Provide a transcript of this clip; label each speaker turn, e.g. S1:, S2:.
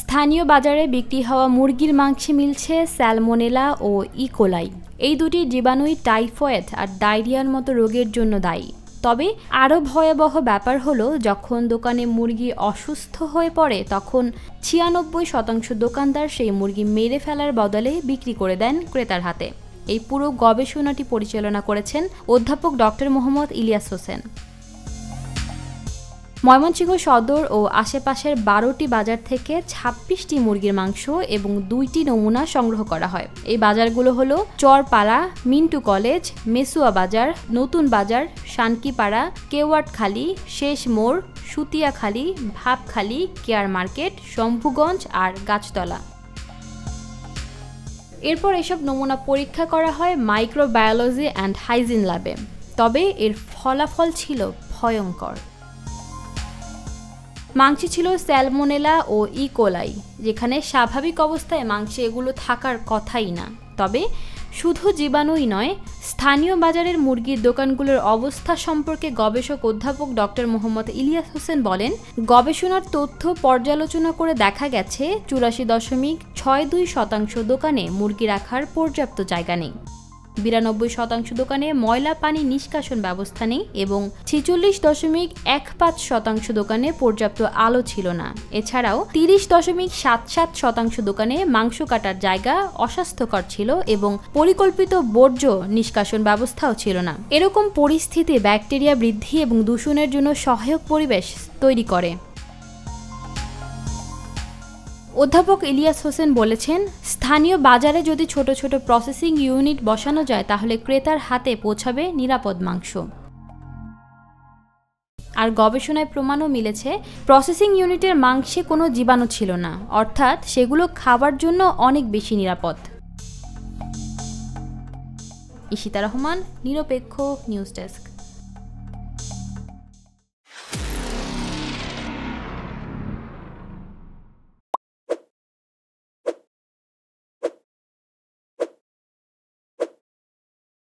S1: স্থানীয় বাজারে বিক্রি হওয়া মুরগির মাংসে মিলছে স্যালমোনেলা ও ইকোলাই। এই দুটি জীবাণুই টাইফয়েড আর ডায়রিয়ার মতো রোগের জন্য দায়ী। তবে আরও ভয়াবহ ব্যাপার হলো, যখন দোকানে মুরগি অসুস্থ হয়ে পড়ে তখন ৯৬% দোকানদার সেই মুরগি মেরে ফেলার বদলে বিক্রি করে দেন ক্রেতার হাতে। এই পুরো গবেষণাটি পরিচালনা করেছেন অধ্যাপক ডক্টর মোহাম্মদ ইলিয়াস হোসেন। ময়মনসিংহ সদর ও আশেপাশের ১২টি বাজার থেকে ২৬টি মুরগির মাংস এবং ২টি নমুনা সংগ্রহ করা হয়। এই বাজারগুলো হলো চরপাড়া, মিন্টু কলেজ, মেসুয়া বাজার, নতুন বাজার, শানকিপাড়া, কেওয়াটখালী, শেষ মোড়, সুতিয়াখালী, ভাবখালী, কেয়ার মার্কেট, শম্ভুগঞ্জ আর গাছতলা। এরপর এসব নমুনা পরীক্ষা করা হয় মাইক্রোবায়োলজি অ্যান্ড হাইজিন ল্যাবে। তবে এর ফলাফল ছিল ভয়ঙ্কর। মাংসে ছিল স্যালমোনেলা ও ইকোলাই, যেখানে স্বাভাবিক অবস্থায় মাংসে এগুলো থাকার কথাই না। তবে শুধু জীবাণুই নয়, স্থানীয় বাজারের মুরগির দোকানগুলোর অবস্থা সম্পর্কে গবেষক অধ্যাপক ডক্টর মোহাম্মদ ইলিয়াস হোসেন বলেন, গবেষণার তথ্য পর্যালোচনা করে দেখা গেছে ৮৪.৬২% দোকানে মুরগি রাখার পর্যাপ্ত জায়গা নেই, ৯২% দোকানে ময়লা পানি নিষ্কাশন ব্যবস্থা নেই এবং ৪৬.১৫% দোকানে পর্যাপ্ত আলো ছিল না। এছাড়াও ৩০.৭৭% দোকানে মাংস কাটার জায়গা অস্বাস্থ্যকর ছিল এবং পরিকল্পিত বর্জ্য নিষ্কাশন ব্যবস্থাও ছিল না। এরকম পরিস্থিতি ব্যাকটেরিয়া বৃদ্ধি এবং দূষণের জন্য সহায়ক পরিবেশ তৈরি করে। অধ্যাপক ইলিয়াস হোসেন বলেছেন, স্থানীয় বাজারে যদি ছোট ছোট প্রসেসিং ইউনিট বসানো যায় তাহলে ক্রেতার হাতে পৌঁছাবে নিরাপদ মাংস। আর গবেষণায় প্রমাণও মিলেছে, প্রসেসিং ইউনিটের মাংসে কোনো জীবাণু ছিল না, অর্থাৎ সেগুলো খাবার জন্য অনেক বেশি নিরাপদ। ইশিতা রহমান, নিরপেক্ষ নিউজ ডেস্ক।